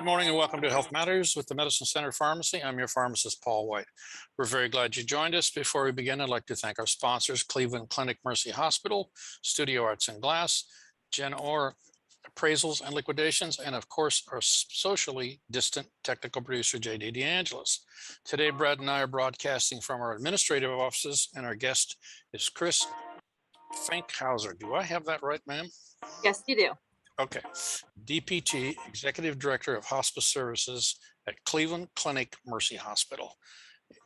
Good morning and welcome to Health Matters with the Medicine Center Pharmacy. I'm your pharmacist, Paul White. We're very glad you joined us. Before we begin, I'd like to thank our sponsors, Cleveland Clinic Mercy Hospital, Studio Arts and Glass, Gen Or Appraisals and Liquidations, and of course, our socially distant technical producer, J.D. DeAngelis. Today, Brad and I are broadcasting from our administrative offices, and our guest is Chris Fankhauser. Do I have that right, ma'am? Yes, you do. Okay. DPT, Executive Director of Hospice Services at Cleveland Clinic Mercy Hospital.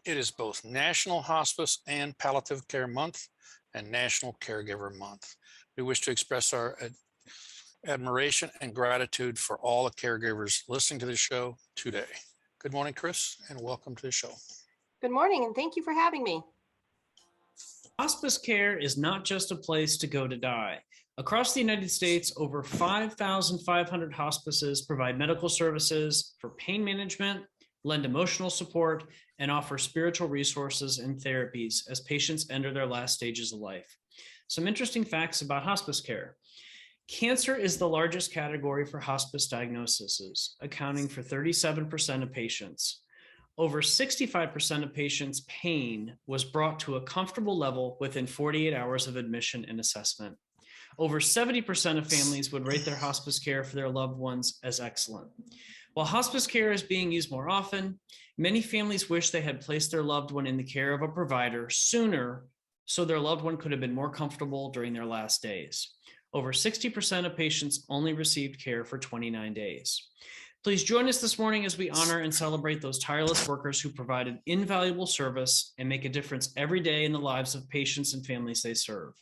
It is both National Hospice and Palliative Care Month and National Caregiver Month. We wish to express our admiration and gratitude for all the caregivers listening to the show today. Good morning, Chris, and welcome to the show. Good morning, and thank you for having me. Hospice care is not just a place to go to die. Across the United States, over 5,500 hospices provide medical services for pain management, lend emotional support, and offer spiritual resources and therapies as patients enter their last stages of life. Some interesting facts about hospice care. Cancer is the largest category for hospice diagnoses, accounting for 37% of patients. Over 65% of patients' pain was brought to a comfortable level within 48 hours of admission and assessment. Over 70% of families would rate their hospice care for their loved ones as excellent. While hospice care is being used more often, many families wish they had placed their loved one in the care of a provider sooner so their loved one could have been more comfortable during their last days. Over 60% of patients only received care for 29 days. Please join us this morning as we honor and celebrate those tireless workers who provided invaluable service and make a difference every day in the lives of patients and families they serve.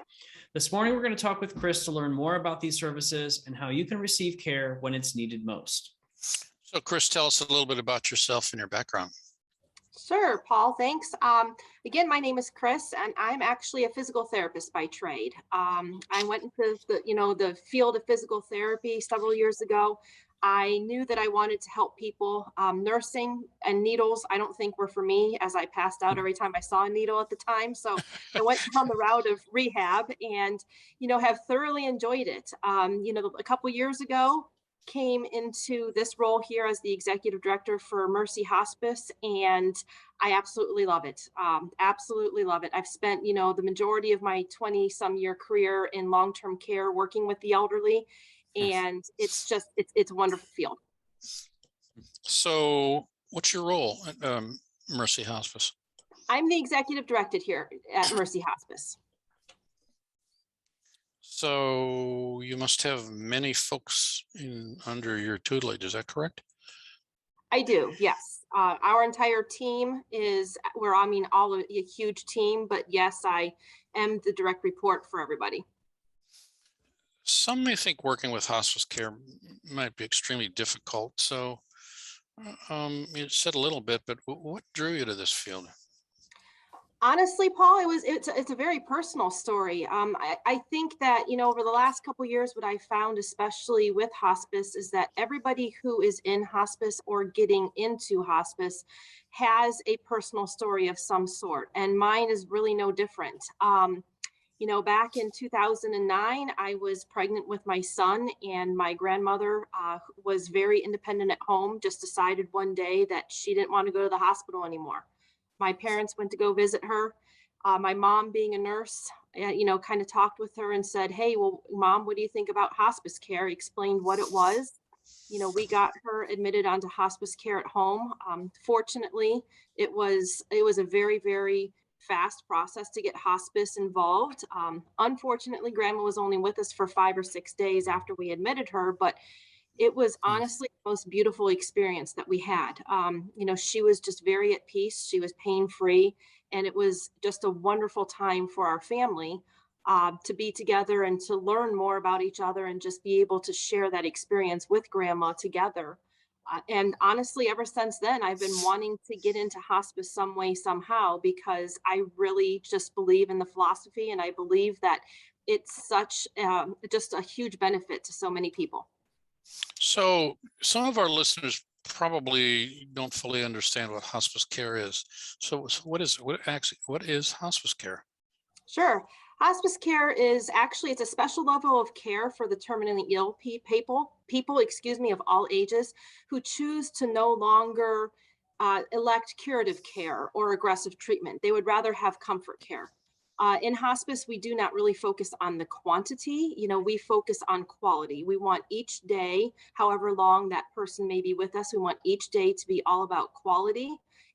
This morning, we're going to talk with Chris to learn more about these services and how you can receive care when it's needed most. So, Chris, tell us a little bit about yourself and your background. Sure, Paul, thanks. Again, my name is Chris, and I'm actually a physical therapist by trade. I went into the field of physical therapy several years ago. I knew that I wanted to help people. Nursing and needles, I don't think were for me, as I passed out every time I saw a needle at the time. So I went down the route of rehab and, have thoroughly enjoyed it. A couple years ago, came into this role here as the executive director for Mercy Hospice, and I absolutely love it. Absolutely love it. I've spent, the majority of my 20-some year career in long-term care working with the elderly. And it's a wonderful field. So what's your role at Mercy Hospice? I'm the executive director here at Mercy Hospice. So you must have many folks under your tutelage, is that correct? I do, yes. Our entire team all a huge team, but yes, I am the direct report for everybody. Some may think working with hospice care might be extremely difficult. So you said a little bit, but what drew you to this field? Honestly, Paul, it's a very personal story. I think that, over the last couple of years, what I found, especially with hospice, is that everybody who is in hospice or getting into hospice has a personal story of some sort. And mine is really no different. Back in 2009, I was pregnant with my son, and my grandmother was very independent at home, just decided one day that she didn't want to go to the hospital anymore. My parents went to go visit her. My mom, being a nurse, kind of talked with her and said, "Hey, well, Mom, what do you think about hospice care?" Explained what it was. We got her admitted onto hospice care at home. Fortunately, it was a very, very fast process to get hospice involved. Unfortunately, Grandma was only with us for 5 or 6 days after we admitted her, but it was honestly the most beautiful experience that we had. She was just very at peace. She was pain-free, and it was just a wonderful time for our family to be together and to learn more about each other and just be able to share that experience with Grandma together. And honestly, ever since then, I've been wanting to get into hospice some way, somehow, because I really just believe in the philosophy, and I believe that it's such just a huge benefit to so many people. So some of our listeners probably don't fully understand what hospice care is. So what is hospice care? Sure. Hospice care is actually, it's a special level of care for the terminally ill people, of all ages who choose to no longer elect curative care or aggressive treatment. They would rather have comfort care. In hospice, we do not really focus on the quantity. We focus on quality. We want each day, however long that person may be with us, we want each day to be all about quality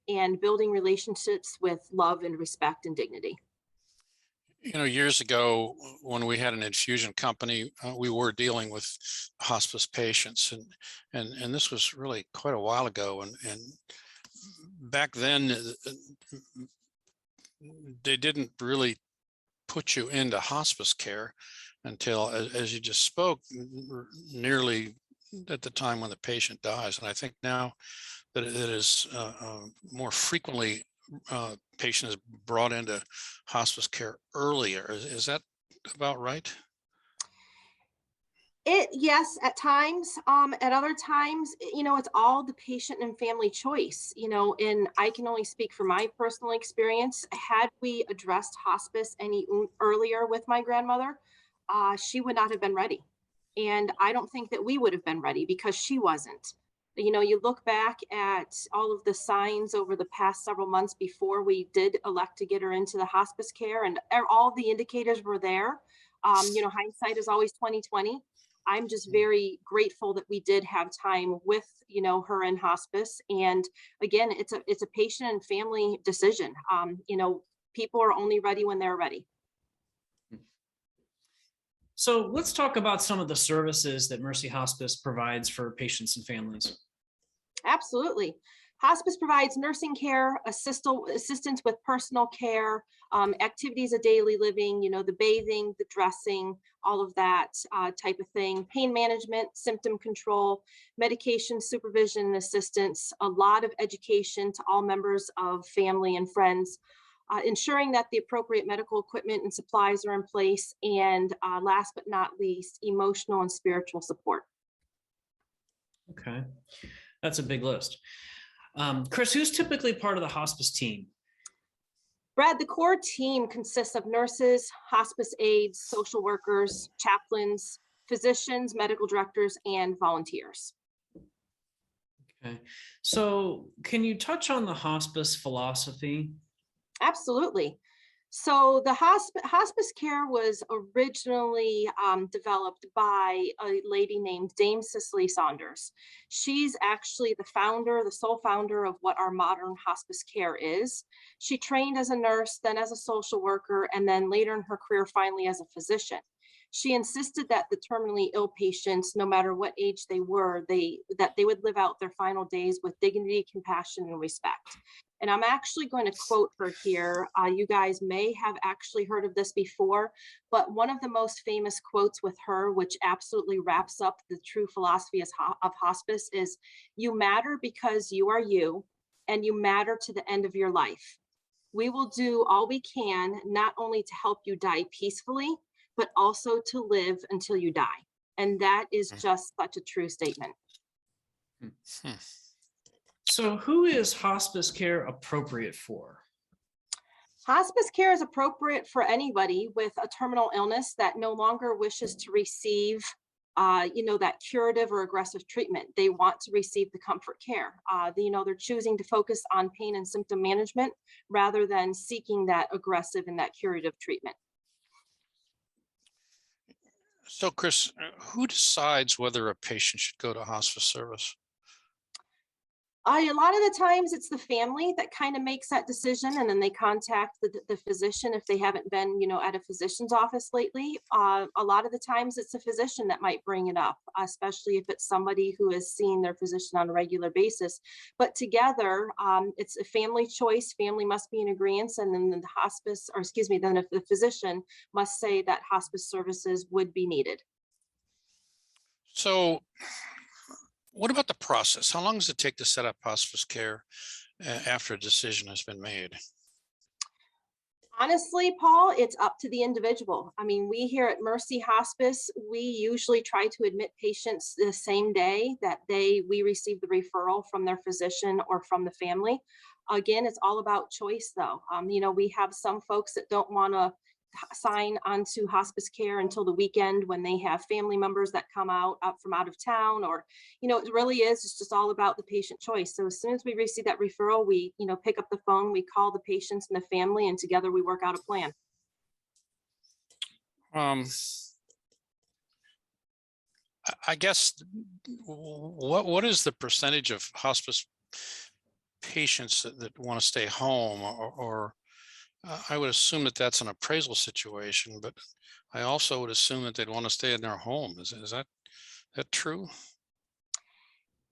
and building relationships with love and respect and dignity. Years ago, when we had an infusion company, we were dealing with hospice patients, and this was really quite a while ago. And back then, they didn't really put you into hospice care until, as you just spoke, nearly at the time when the patient dies. And I think now that it is more frequently patient is brought into hospice care earlier. Is that about right? Yes, at times. At other times, it's all the patient and family choice. And I can only speak from my personal experience. Had we addressed hospice any earlier with my grandmother, she would not have been ready. And I don't think that we would have been ready because she wasn't. You look back at all of the signs over the past several months before we did elect to get her into the hospice care, and all the indicators were there. Hindsight is always 2020. I'm just very grateful that we did have time with, her in hospice. And again, it's a patient and family decision. People are only ready when they're ready. So let's talk about some of the services that Mercy Hospice provides for patients and families. Absolutely. Hospice provides nursing care, assistance with personal care, activities of daily living, the bathing, the dressing, all of that type of thing, pain management, symptom control, medication supervision and assistance, a lot of education to all members of family and friends, ensuring that the appropriate medical equipment and supplies are in place, and last but not least, emotional and spiritual support. Okay, that's a big list. Chris, who's typically part of the hospice team? Brad, the core team consists of nurses, hospice aides, social workers, chaplains, physicians, medical directors, and volunteers. Okay, so can you touch on the hospice philosophy? Absolutely. So the hospice care was originally developed by a lady named Dame Cicely Saunders. She's actually the sole founder of what our modern hospice care is. She trained as a nurse, then as a social worker, and then later in her career, finally as a physician. She insisted that the terminally ill patients, no matter what age they were, that they would live out their final days with dignity, compassion, and respect. And I'm actually going to quote her here. You guys may have actually heard of this before, but one of the most famous quotes with her, which absolutely wraps up the true philosophy of hospice, is, "You matter because you are you, and you matter to the end of your life. We will do all we can, not only to help you die peacefully, but also to live until you die." And that is just such a true statement. So who is hospice care appropriate for? Hospice care is appropriate for anybody with a terminal illness that no longer wishes to receive, that curative or aggressive treatment. They want to receive the comfort care. They're choosing to focus on pain and symptom management rather than seeking that aggressive and that curative treatment. So, Chris, who decides whether a patient should go to hospice service? A lot of the times it's the family that kind of makes that decision, and then they contact the physician if they haven't been, at a physician's office lately. A lot of the times it's a physician that might bring it up, especially if it's somebody who is seeing their physician on a regular basis. But together, it's a family choice. Family must be in agreement, and then then if the physician must say that hospice services would be needed. So, what about the process? How long does it take to set up hospice care after a decision has been made? Honestly, Paul, it's up to the individual. I mean, we here at Mercy Hospice, we usually try to admit patients the same day that we receive the referral from their physician or from the family. Again, it's all about choice, though. We have some folks that don't want to sign onto hospice care until the weekend when they have family members that come out from out of town, or, it really is, it's just all about the patient choice. So as soon as we receive that referral, we, pick up the phone, we call the patients and the family, and together we work out a plan. I guess what is the percentage of hospice patients that want to stay home, or I would assume that that's an appraisal situation, but I also would assume that they'd want to stay in their home. Is that true?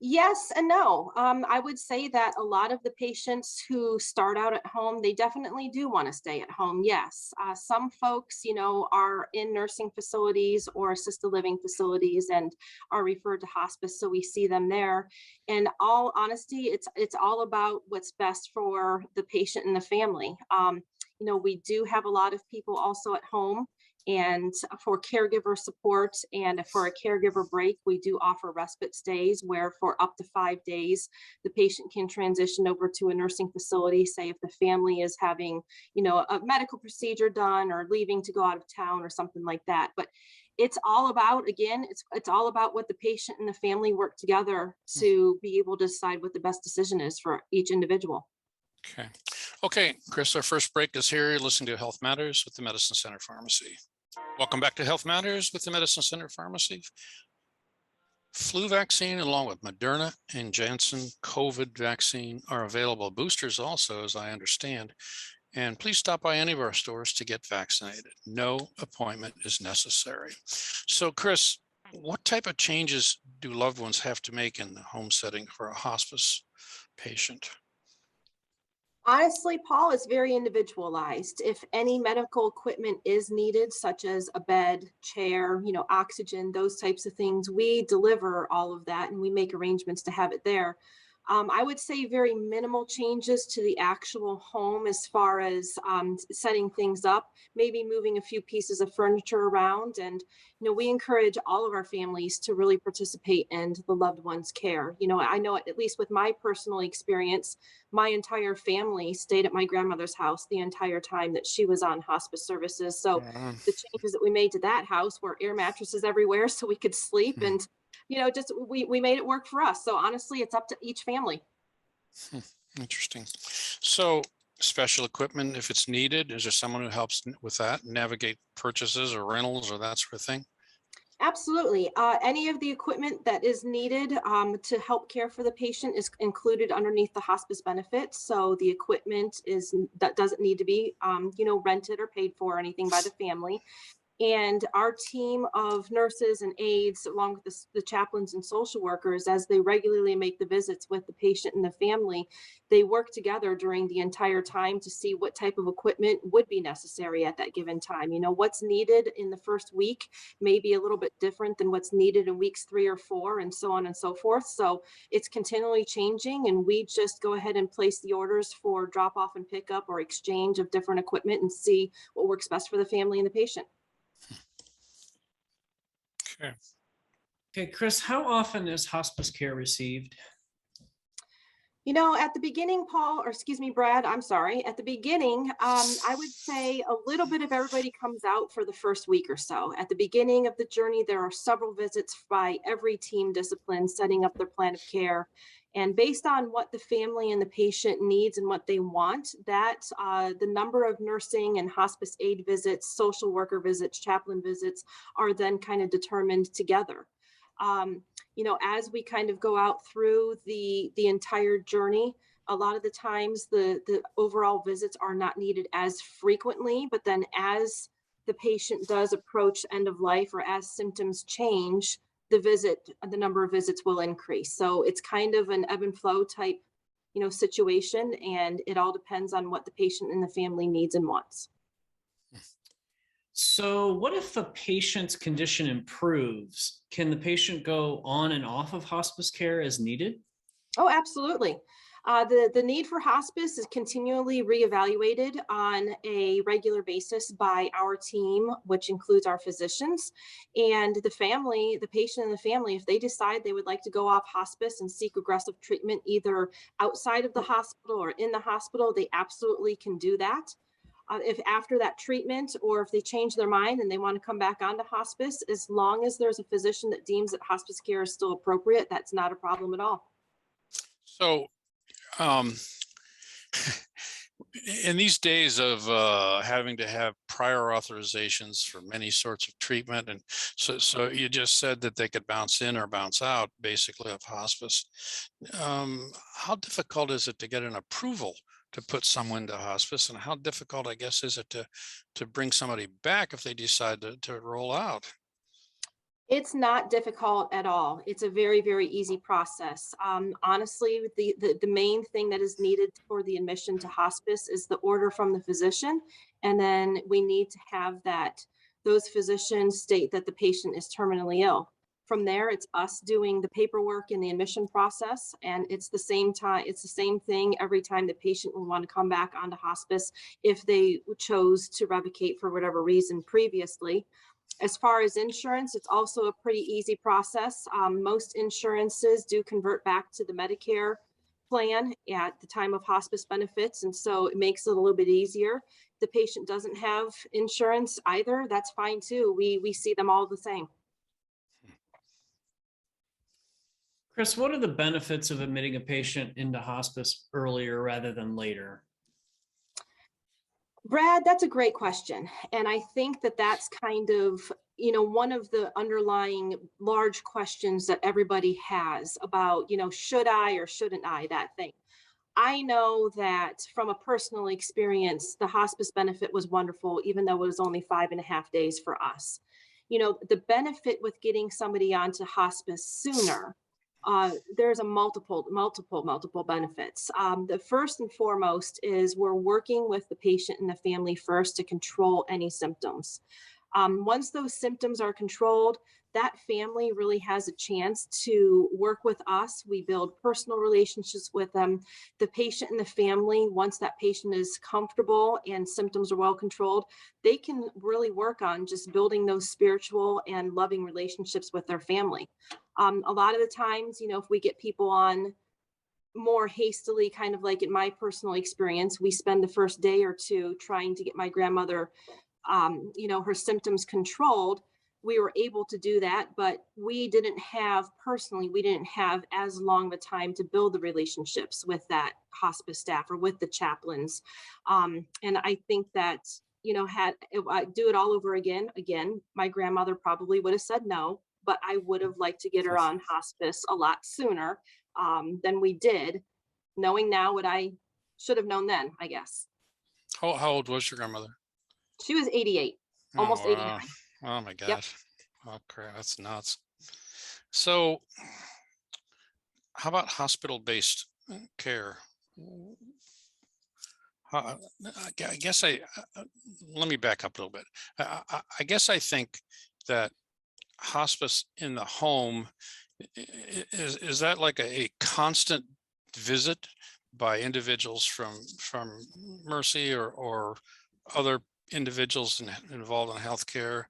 Yes and no. I would say that a lot of the patients who start out at home, they definitely do want to stay at home. Yes. Some folks, are in nursing facilities or assisted living facilities and are referred to hospice. So we see them there. In all honesty, it's all about what's best for the patient and the family. We do have a lot of people also at home. And for caregiver support and for a caregiver break, we do offer respite stays where for up to 5 days, the patient can transition over to a nursing facility, say if the family is having, a medical procedure done or leaving to go out of town or something like that. But it's all about, again, it's all about what the patient and the family work together to be able to decide what the best decision is for each individual. Okay, Chris, our first break is here. You're listening to Health Matters with the Medicine Center Pharmacy. Welcome back to Health Matters with the Medicine Center Pharmacy. Flu vaccine, along with Moderna and Janssen COVID vaccine, are available. Boosters also, as I understand. And please stop by any of our stores to get vaccinated. No appointment is necessary. So, Chris, what type of changes do loved ones have to make in the home setting for a hospice patient? Honestly, Paul, it's very individualized. If any medical equipment is needed, such as a bed, chair, oxygen, those types of things, we deliver all of that and we make arrangements to have it there. I would say very minimal changes to the actual home as far as setting things up, maybe moving a few pieces of furniture around. And, we encourage all of our families to really participate in the loved one's care. I know at least with my personal experience, my entire family stayed at my grandmother's house the entire time that she was on hospice services. So the changes that we made to that house were air mattresses everywhere so we could sleep, and just we made it work for us. So honestly, it's up to each family. Interesting. So special equipment, if it's needed, is there someone who helps with that, navigate purchases or rentals or that sort of thing? Absolutely. Any of the equipment that is needed to help care for the patient is included underneath the hospice benefits. So the equipment that doesn't need to be, rented or paid for or anything by the family. And our team of nurses and aides, along with the chaplains and social workers, as they regularly make the visits with the patient and the family, they work together during the entire time to see what type of equipment would be necessary at that given time. What's needed in the first week may be a little bit different than what's needed in weeks 3 or 4, and so on and so forth. So it's continually changing, and we just go ahead and place the orders for drop off and pickup or exchange of different equipment and see what works best for the family and the patient. Okay, Chris, how often is hospice care received? At the beginning, Paul, or excuse me, Brad, I'm sorry. At the beginning, I would say a little bit of everybody comes out for the first week or so. At the beginning of the journey, there are several visits by every team discipline setting up their plan of care. And based on what the family and the patient needs and what they want, that the number of nursing and hospice aid visits, social worker visits, chaplain visits are then kind of determined together. As we kind of go out through the entire journey, a lot of the times the overall visits are not needed as frequently, but then as the patient does approach end of life or as symptoms change, the number of visits will increase. So it's kind of an ebb and flow type, situation, and it all depends on what the patient and the family needs and wants. So what if the patient's condition improves? Can the patient go on and off of hospice care as needed? Oh, absolutely. The need for hospice is continually reevaluated on a regular basis by our team, which includes our physicians and the patient and the family. If they decide they would like to go off hospice and seek aggressive treatment, either outside of the hospital or in the hospital, they absolutely can do that. If after that treatment, or if they change their mind and they want to come back onto hospice, as long as there's a physician that deems that hospice care is still appropriate, that's not a problem at all. So, um, in these days of having to have prior authorizations for many sorts of treatment, and so you just said that they could bounce in or bounce out basically of hospice. How difficult is it to get an approval to put someone to hospice, and how difficult, I guess, is it to bring somebody back if they decide to roll out? It's not difficult at all. It's a very, very easy process. Honestly, the main thing that is needed for the admission to hospice is the order from the physician. And then we need to have those physicians state that the patient is terminally ill. From there, it's us doing the paperwork in the admission process. And it's the same thing every time the patient will want to come back onto hospice if they chose to revocate for whatever reason previously. As far as insurance, it's also a pretty easy process. Most insurances do convert back to the Medicare plan at the time of hospice benefits, and so it makes it a little bit easier. If the patient doesn't have insurance either, that's fine too. We see them all the same. Chris, what are the benefits of admitting a patient into hospice earlier rather than later? Brad, that's a great question. And I think that that's kind of, one of the underlying large questions that everybody has about, should I or shouldn't I, that thing. I know that from a personal experience, the hospice benefit was wonderful, even though it was only 5.5 days for us. The benefit with getting somebody onto hospice sooner, there's a multiple benefits. The first and foremost is we're working with the patient and the family first to control any symptoms. Once those symptoms are controlled, that family really has a chance to work with us. We build personal relationships with them. The patient and the family, once that patient is comfortable and symptoms are well controlled, they can really work on just building those spiritual and loving relationships with their family. A lot of the times, if we get people on more hastily, kind of like in my personal experience, we spend the first day or two trying to get my grandmother, her symptoms controlled. We were able to do that, but we didn't have as long of a time to build the relationships with that hospice staff or with the chaplains. And I think that, if I do it all over again, my grandmother probably would have said no, but I would have liked to get her on hospice a lot sooner than we did, knowing now what I should have known then, I guess. How old was your grandmother? She was 88, almost 89. Wow. Oh my Yep. gosh. Oh crap, that's nuts. So how about hospital-based care? I guess let me back up a little bit. I guess I think that hospice in the home, is that like a constant visit by individuals from Mercy or other individuals involved in healthcare,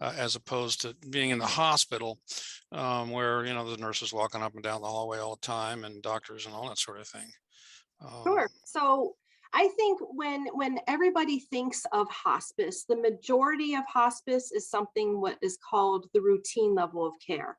as opposed to being in the hospital, where the nurses walking up and down the hallway all the time, and doctors and all that sort of thing. Sure. So I think when everybody thinks of hospice, the majority of hospice is something what is called the routine level of care.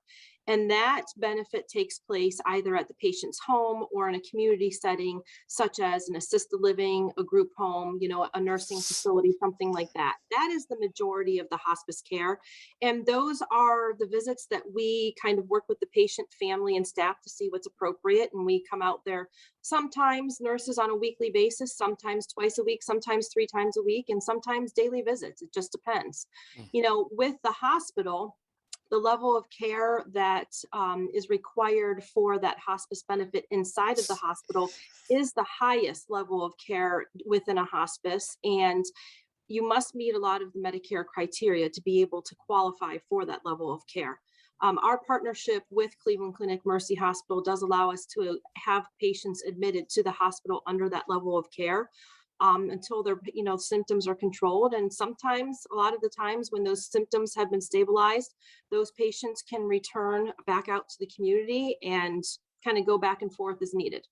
And that benefit takes place either at the patient's home or in a community setting, such as an assisted living, a group home, a nursing facility, something like that. That is the majority of the hospice care. And those are the visits that we kind of work with the patient, family, and staff to see what's appropriate. And we come out there, sometimes nurses on a weekly basis, sometimes twice a week, sometimes 3 times a week, and sometimes daily visits. It just depends. With the hospital, the level of care that is required for that hospice benefit inside of the hospital is the highest level of care within a hospice. And you must meet a lot of the Medicare criteria to be able to qualify for that level of care. Our partnership with Cleveland Clinic Mercy Hospital does allow us to have patients admitted to the hospital under that level of care. Until their symptoms are controlled. And sometimes, a lot of the times when those symptoms have been stabilized, those patients can return back out to the community and kind of go back and forth as needed.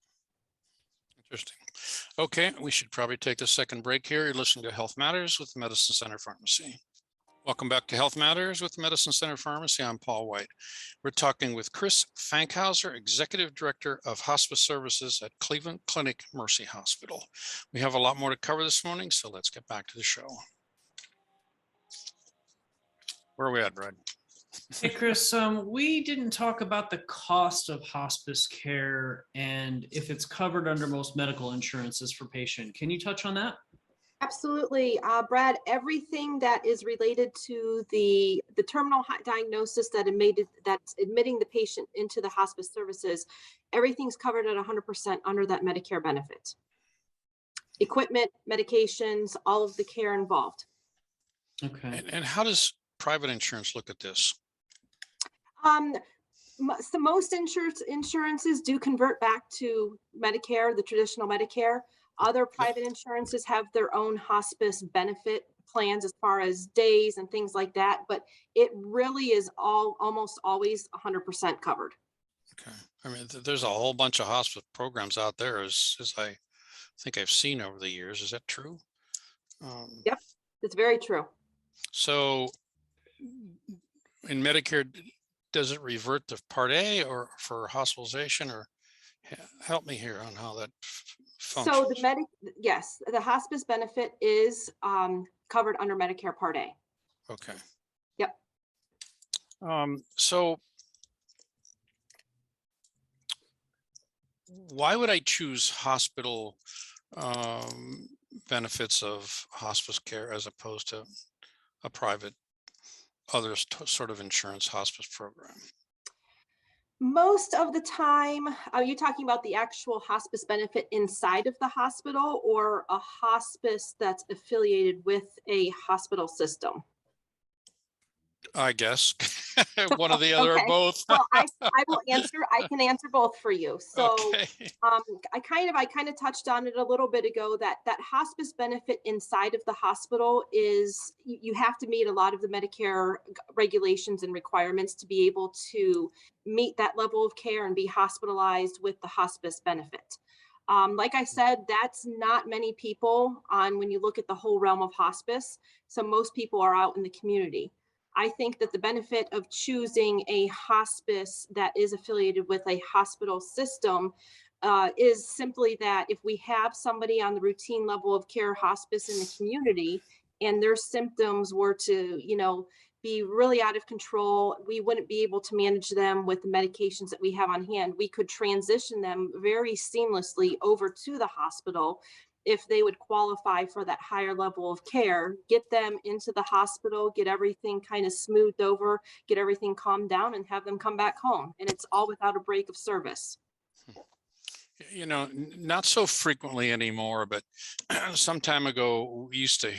Interesting. Okay, we should probably take the second break here. You're listening to Health Matters with the Medicine Center Pharmacy. Welcome back to Health Matters with the Medicine Center Pharmacy. I'm Paul White. We're talking with Chris Fankhauser, Executive Director of Hospice Services at Cleveland Clinic Mercy Hospital. We have a lot more to cover this morning, so let's get back to the show. Where are we at, Brad? Hey, Chris, we didn't talk about the cost of hospice care and if it's covered under most medical insurances for patient. Can you touch on that? Absolutely. Brad, everything that is related to the terminal diagnosis that's admitting the patient into the hospice services, everything's covered at 100% under that Medicare benefit. Equipment, medications, all of the care involved. Okay. And how does private insurance look at this? So most insurances do convert back to Medicare, the traditional Medicare. Other private insurances have their own hospice benefit plans as far as days and things like that, but it really is almost always 100% covered. Okay. I mean, there's a whole bunch of hospice programs out there, as I think I've seen over the years. Is that true? Yep, it's very true. So in Medicare, does it revert to Part A or for hospitalization, or help me here on how that functions? So yes, the hospice benefit is covered under Medicare Part A. Okay. Yep. So why would I choose hospital benefits of hospice care as opposed to a private other sort of insurance hospice program? Most of the time, are you talking about the actual hospice benefit inside of the hospital or a hospice that's affiliated with a hospital system? I guess one or the other or Okay. both. Well, I can answer both for you. So Okay. I kind of touched on it a little bit ago that hospice benefit inside of the hospital is you have to meet a lot of the Medicare regulations and requirements to be able to meet that level of care and be hospitalized with the hospice benefit. Like I said, that's not many people on when you look at the whole realm of hospice. So most people are out in the community. I think that the benefit of choosing a hospice that is affiliated with a hospital system is simply that if we have somebody on the routine level of care hospice in the community and their symptoms were to, be really out of control, we wouldn't be able to manage them with the medications that we have on hand. We could transition them very seamlessly over to the hospital if they would qualify for that higher level of care, get them into the hospital, get everything kind of smoothed over, get everything calmed down and have them come back home. And it's all without a break of service. Not so frequently anymore, but some time ago, we used to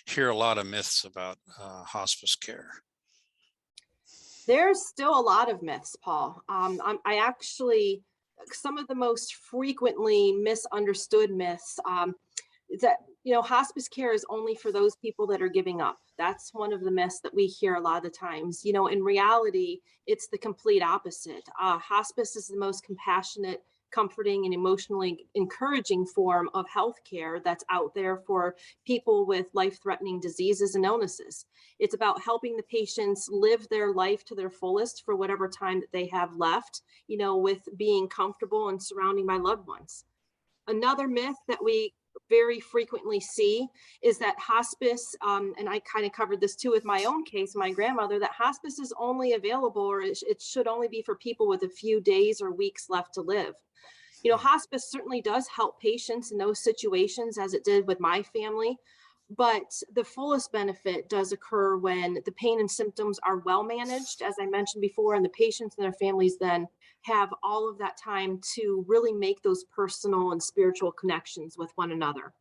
hear a lot of myths about hospice care. There's still a lot of myths, Paul. I actually, some of the most frequently misunderstood myths is that, hospice care is only for those people that are giving up. That's one of the myths that we hear a lot of the times. In reality, it's the complete opposite. Hospice is the most compassionate, comforting, and emotionally encouraging form of healthcare that's out there for people with life-threatening diseases and illnesses. It's about helping the patients live their life to their fullest for whatever time that they have left, with being comfortable and surrounding my loved ones. Another myth that we very frequently see is that hospice, and I kind of covered this too with my own case, my grandmother, that hospice is only available or it should only be for people with a few days or weeks left to live. Hospice certainly does help patients in those situations, as it did with my family, but the fullest benefit does occur when the pain and symptoms are well managed, as I mentioned before, and the patients and their families then have all of that time to really make those personal and spiritual connections with one another.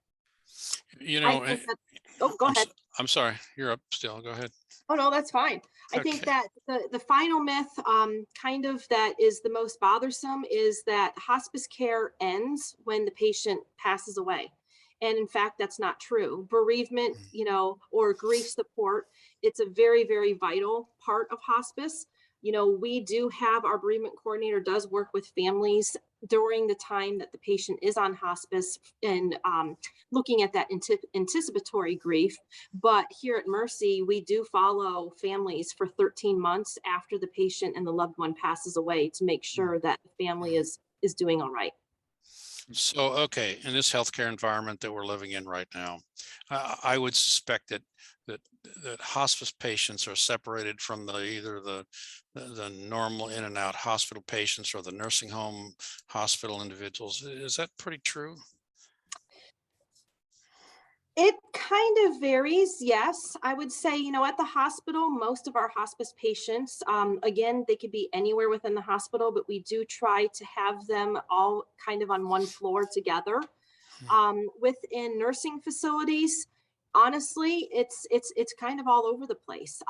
Go ahead. I'm sorry, you're up still. Go ahead. Oh, no, that's fine. I think that the final myth kind of that is the most bothersome is that hospice care ends when the patient passes away. And in fact, that's not true. Bereavement, or grief support, it's a very, very vital part of hospice. We do have our bereavement coordinator does work with families, during the time that the patient is on hospice and looking at that anticipatory grief. But here at Mercy, we do follow families for 13 months after the patient and the loved one passes away to make sure that the family is doing all right. So, okay, in this healthcare environment that we're living in right now, I would suspect that that hospice patients are separated from either the normal in and out hospital patients or the nursing home hospital individuals. Is that pretty true? It kind of varies. Yes, I would say, at the hospital, most of our hospice patients, again, they could be anywhere within the hospital, but we do try to have them all kind of on one floor together. Within nursing facilities, honestly, it's kind of all over the place.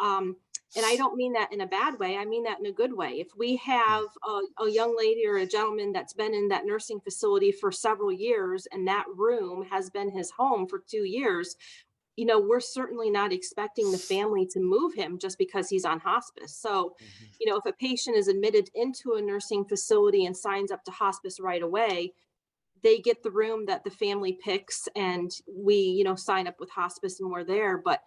And I don't mean that in a bad way. I mean that in a good way. If we have a young lady or a gentleman that's been in that nursing facility for several years and that room has been his home for 2 years, we're certainly not expecting the family to move him just because he's on hospice. So, Mhm. if a patient is admitted into a nursing facility and signs up to hospice right away, they get the room that the family picks, and we, sign up with hospice and we're there. But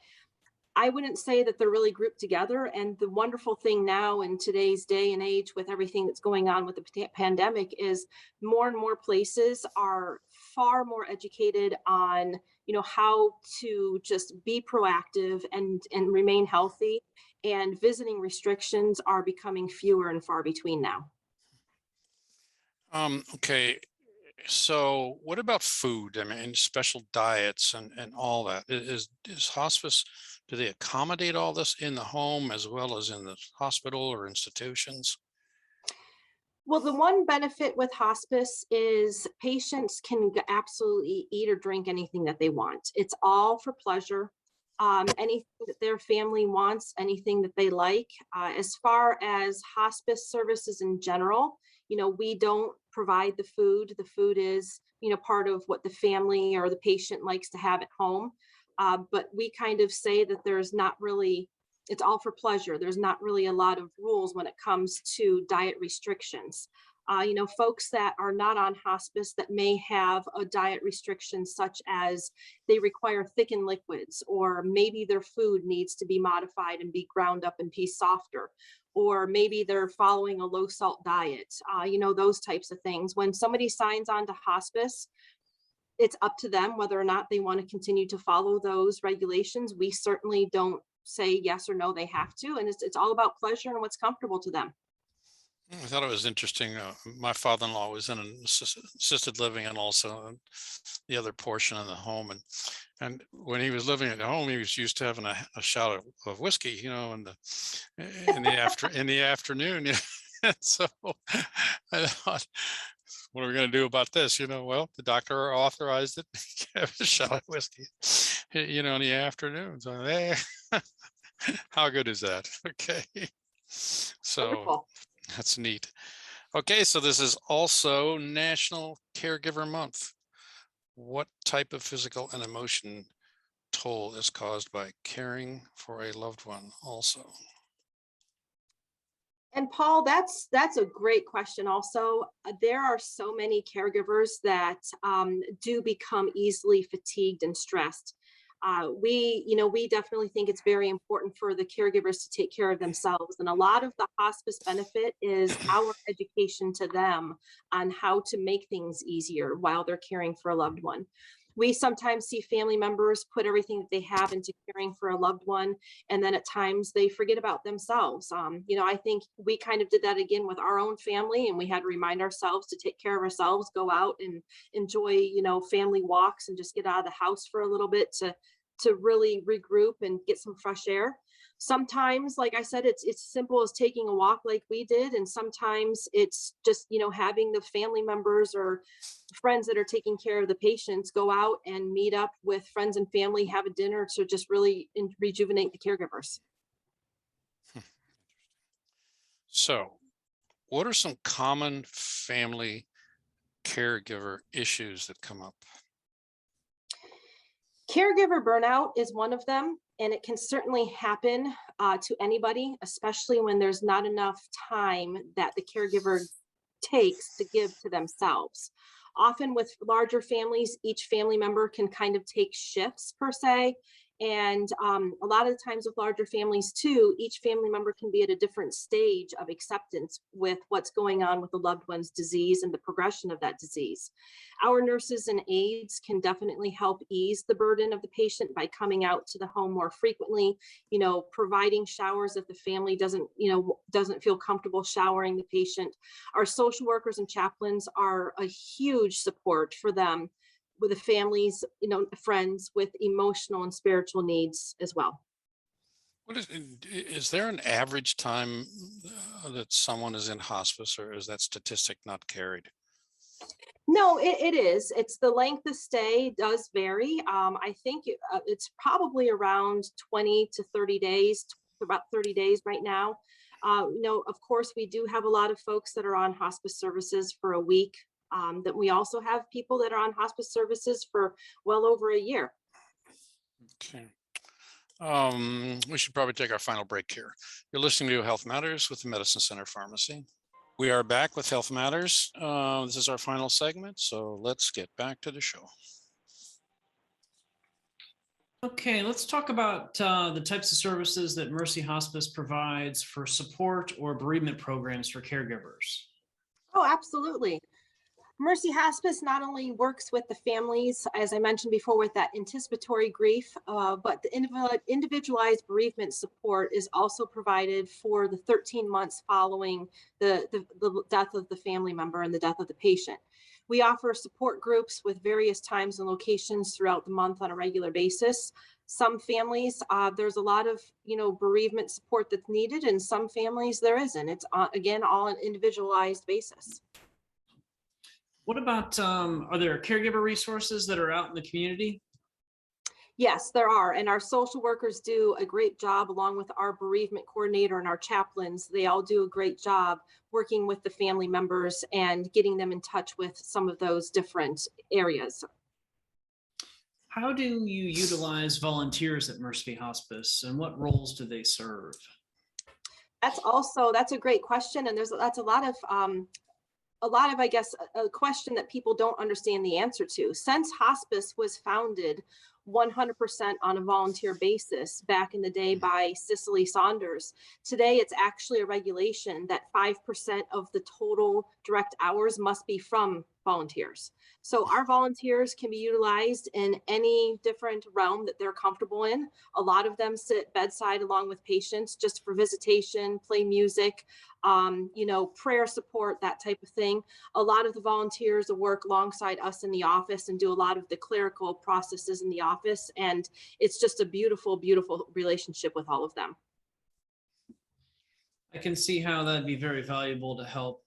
I wouldn't say that they're really grouped together. And the wonderful thing now in today's day and age with everything that's going on with the pandemic is more and more places are far more educated on, how to just be proactive and remain healthy. And visiting restrictions are becoming fewer and far between now. Okay. So what about food? I mean, and special diets and all that. Is hospice, do they accommodate all this in the home as well as in the hospital or institutions? Well, the one benefit with hospice is patients can absolutely eat or drink anything that they want. It's all for pleasure. Anything that their family wants, anything that they like. As far as hospice services in general, we don't provide the food. The food is, part of what the family or the patient likes to have at home. But we kind of say that there's not really, it's all for pleasure. There's not really a lot of rules when it comes to diet restrictions. Folks that are not on hospice that may have a diet restriction, such as they require thickened liquids, or maybe their food needs to be modified and be ground up and be softer, or maybe they're following a low salt diet, those types of things. When somebody signs on to hospice, it's up to them whether or not they want to continue to follow those regulations. We certainly don't say yes or no, they have to. And it's all about pleasure and what's comfortable to them. I thought it was interesting. My father-in-law was in an assisted living and also the other portion of the home. And when he was living at home, he was used to having a shot of whiskey, in the afternoon. And so I thought, what are we going to do about this? Well, the doctor authorized it. Have a shot of whiskey, in the afternoon. So, hey, how good is that? Okay. So Wonderful. that's neat. Okay, so this is also National Caregiver Month. What type of physical and emotion toll is caused by caring for a loved one also? And Paul, that's a great question. Also, there are so many caregivers that do become easily fatigued and stressed. We definitely think it's very important for the caregivers to take care of themselves. And a lot of the hospice benefit is our education to them on how to make things easier while they're caring for a loved one. We sometimes see family members put everything that they have into caring for a loved one, and then at times they forget about themselves. I think we kind of did that again with our own family, and we had to remind ourselves to take care of ourselves, go out and enjoy, family walks and just get out of the house for a little bit to really regroup and get some fresh air. Sometimes, like I said, it's simple as taking a walk like we did, and sometimes it's just, having the family members or friends that are taking care of the patients go out and meet up with friends and family, have a dinner to just really rejuvenate the caregivers. So, what are some common family caregiver issues that come up? Caregiver burnout is one of them, and it can certainly happen to anybody, especially when there's not enough time that the caregiver takes to give to themselves. Often with larger families, each family member can kind of take shifts per se. And a lot of the times with larger families too, each family member can be at a different stage of acceptance with what's going on with the loved one's disease and the progression of that disease. Our nurses and aides can definitely help ease the burden of the patient by coming out to the home more frequently, providing showers if the family doesn't feel comfortable showering the patient. Our social workers and chaplains are a huge support for them, with the families, friends with emotional and spiritual needs as well. Is there an average time that someone is in hospice, or is that statistic not carried? No, it is. It's the length of stay does vary. I think it's probably around 20 to 30 days, about 30 days right now. Of course, we do have a lot of folks that are on hospice services for a week. That we also have people that are on hospice services for well over a year. Okay. We should probably take our final break here. You're listening to Health Matters with the Medicine Center Pharmacy. We are back with Health Matters. This is our final segment, so let's get back to the show. Okay, let's talk about the types of services that Mercy Hospice provides for support or bereavement programs for caregivers. Oh, absolutely. Mercy Hospice not only works with the families, as I mentioned before, with that anticipatory grief, but the individualized bereavement support is also provided for the 13 months following the death of the family member and the death of the patient. We offer support groups with various times and locations throughout the month on a regular basis. Some families, there's a lot of bereavement support that's needed, and some families there isn't. It's again all an individualized basis. What about, are there caregiver resources that are out in the community? Yes, there are. And our social workers do a great job, along with our bereavement coordinator and our chaplains. They all do a great job working with the family members and getting them in touch with some of those different areas. How do you utilize volunteers at Mercy Hospice, and what roles do they serve? That's a great question. And that's a lot of, I guess, a question that people don't understand the answer to. Since hospice was founded 100% on a volunteer basis back in the day by Cicely Saunders, today it's actually a regulation that 5% of the total direct hours must be from volunteers. So our volunteers can be utilized in any different realm that they're comfortable in. A lot of them sit bedside along with patients just for visitation, play music, prayer support, that type of thing. A lot of the volunteers will work alongside us in the office and do a lot of the clerical processes in the office. And it's just a beautiful, beautiful relationship with all of them. I can see how that'd be very valuable to help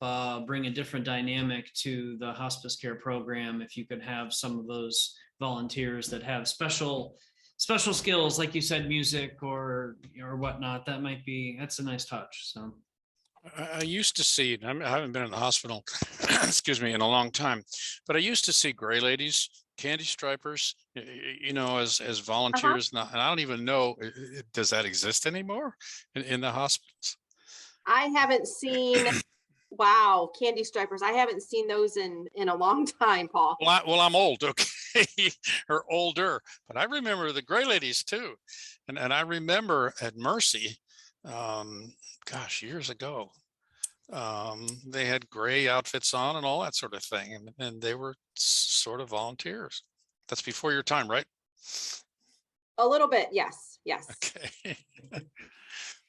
bring a different dynamic to the hospice care program. If you could have some of those volunteers that have special skills, like you said, music or whatnot, that's a nice touch. So I used to see, I haven't been in the hospital, excuse me, in a long time, but I used to see gray ladies, candy stripers, as volunteers. Now, and I don't even know, does that exist anymore in the hospitals? I haven't seen, wow, candy stripers. I haven't seen those in a long time, Paul. Well, I'm old, okay, or older, but I remember the gray ladies too. And I remember at Mercy, gosh, years ago, they had gray outfits on and all that sort of thing. And they were sort of volunteers. That's before your time, right? A little bit. Yes. Okay.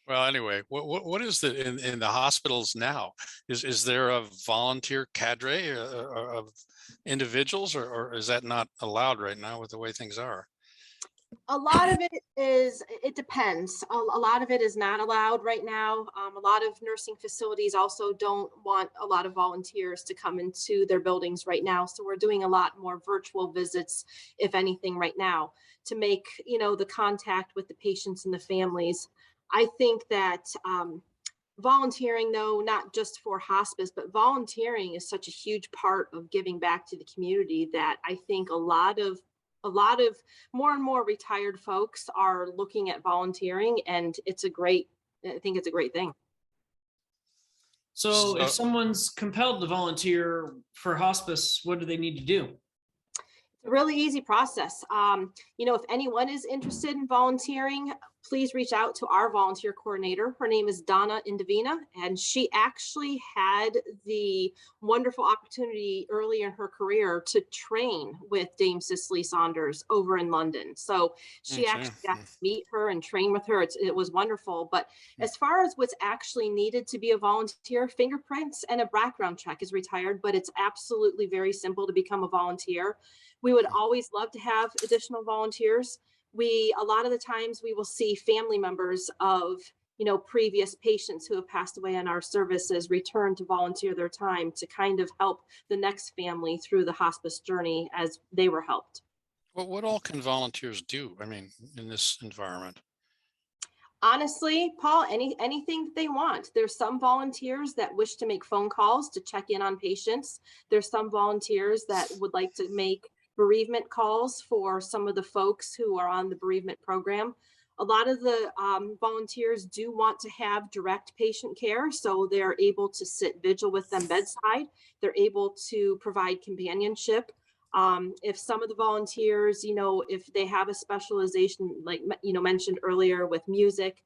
Well, anyway, what is in the hospitals now? Is there a volunteer cadre of individuals, or is that not allowed right now with the way things are? A lot of it depends. A lot of it is not allowed right now. A lot of nursing facilities also don't want a lot of volunteers to come into their buildings right now. So we're doing a lot more virtual visits, if anything, right now, to make, the contact with the patients and the families. I think that volunteering, though, not just for hospice, but volunteering is such a huge part of giving back to the community that I think a lot of more and more retired folks are looking at volunteering, and I think it's a great thing. So if someone's compelled to volunteer for hospice, what do they need to do? It's a really easy process. If anyone is interested in volunteering, please reach out to our volunteer coordinator. Her name is Donna Indivina, and she actually had the wonderful opportunity early in her career to train with Dame Cicely Saunders over in London. So she actually got to meet her and train with her. It was wonderful. But as far as what's actually needed to be a volunteer, fingerprints and a background check is required, but it's absolutely very simple to become a volunteer. We would always love to have additional volunteers. A lot of the times we will see family members of, previous patients who have passed away in our services return to volunteer their time to kind of help the next family through the hospice journey as they were helped. Well, what all can volunteers do? I mean, in this environment? Honestly, Paul, anything that they want. There's some volunteers that wish to make phone calls to check in on patients. There's some volunteers that would like to make bereavement calls for some of the folks who are on the bereavement program. A lot of the volunteers do want to have direct patient care, so they're able to sit vigil with them bedside. They're able to provide companionship. If some of the volunteers, if they have a specialization, like, mentioned earlier with music,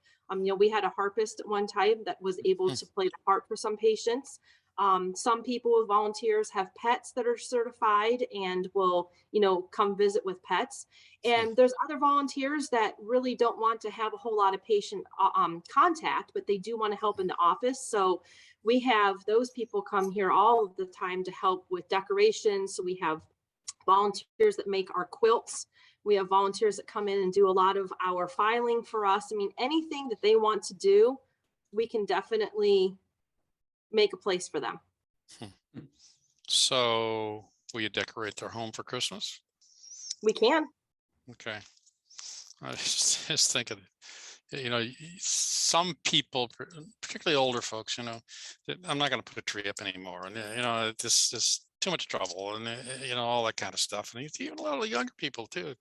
we had a harpist at one time that was able to play the harp for some patients. Some people with volunteers have pets that are certified and will, come visit with pets. And there's other volunteers that really don't want to have a whole lot of patient contact, but they do want to help in the office. So we have those people come here all of the time to help with decorations. So we have volunteers that make our quilts. We have volunteers that come in and do a lot of our filing for us. I mean, anything that they want to do, we can definitely make a place for them. So will you decorate their home for Christmas? We can. Okay. I was just thinking, some people, particularly older folks, I'm not going to put a tree up anymore. And, this too much trouble and, all that kind of stuff. And even a lot of younger people too.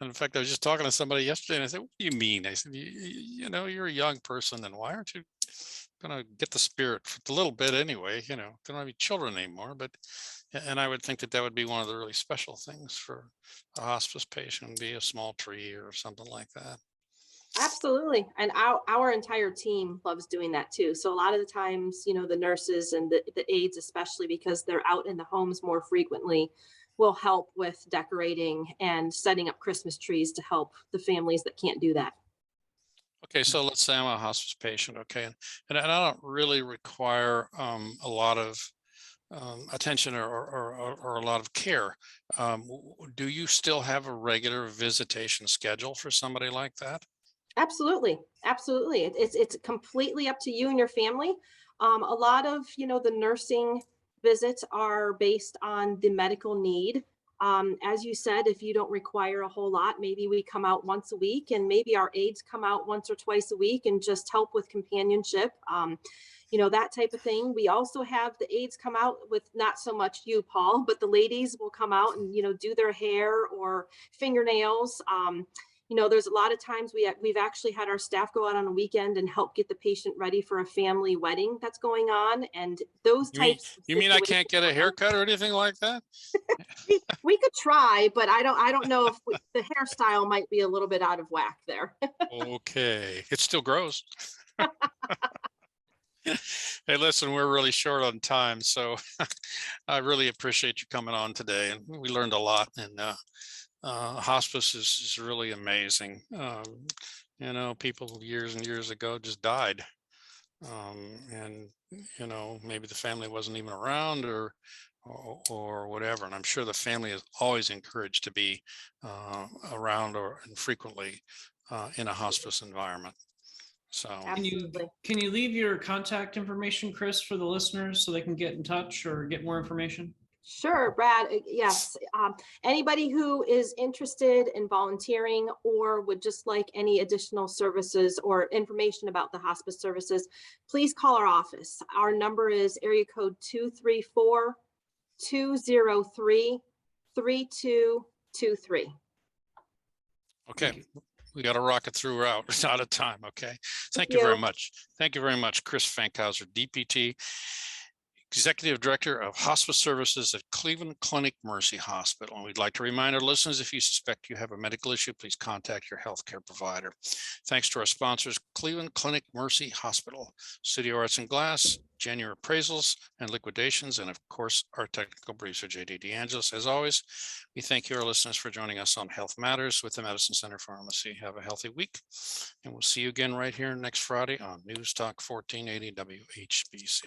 And in fact, I was just talking to somebody yesterday and I said, what do you mean? I said, you're a young person and why aren't you going to get the spirit for a little bit anyway? They don't have to be children anymore, and I would think that would be one of the really special things for a hospice patient, be a small tree or something like that. Absolutely. And our entire team loves doing that too. So a lot of the times, the nurses and the aides, especially because they're out in the homes more frequently, will help with decorating and setting up Christmas trees to help the families that can't do that. Okay, so let's say I'm a hospice patient, okay, and I don't really require a lot of attention or a lot of care. Do you still have a regular visitation schedule for somebody like that? Absolutely. Absolutely. It's completely up to you and your family. A lot of, the nursing visits are based on the medical need. As you said, if you don't require a whole lot, maybe we come out once a week and maybe our aides come out once or twice a week and just help with companionship. That type of thing. We also have the aides come out with not so much you, Paul, but the ladies will come out and, do their hair or fingernails. There's a lot of times we've actually had our staff go out on a weekend and help get the patient ready for a family wedding that's going on. And those types. You mean I can't get a haircut or anything like that? we could try, but I don't know if the hairstyle might be a little bit out of whack there. Okay, it still grows. Hey, listen, we're really short on time, so I really appreciate you coming on today, and we learned a lot. And hospice is really amazing. People years and years ago just died, and maybe the family wasn't even around or whatever. And I'm sure the family is always encouraged to be around and frequently in a hospice environment. So can you leave your contact information, Chris, for the listeners so they can get in touch or get more information? Sure, Brad. Yes. Anybody who is interested in volunteering or would just like any additional services or information about the hospice services, please call our office. Our number is area code 234-203-3223. Okay. We got to rock it throughout. We're out of time. Okay. Thank you. you very much. Thank you very much, Chris Fankhauser, DPT, Executive Director of Hospice Services at Cleveland Clinic Mercy Hospital. And we'd like to remind our listeners, if you suspect you have a medical issue, please contact your healthcare provider. Thanks to our sponsors, Cleveland Clinic Mercy Hospital, Studio Arts and Glass, January Appraisals and Liquidations, and of course, our technical producer, JD DeAngelis. As always, we thank you, our listeners, for joining us on Health Matters with the Medicine Center Pharmacy. Have a healthy week, and we'll see you again right here next Friday on News Talk 1480 WHBC.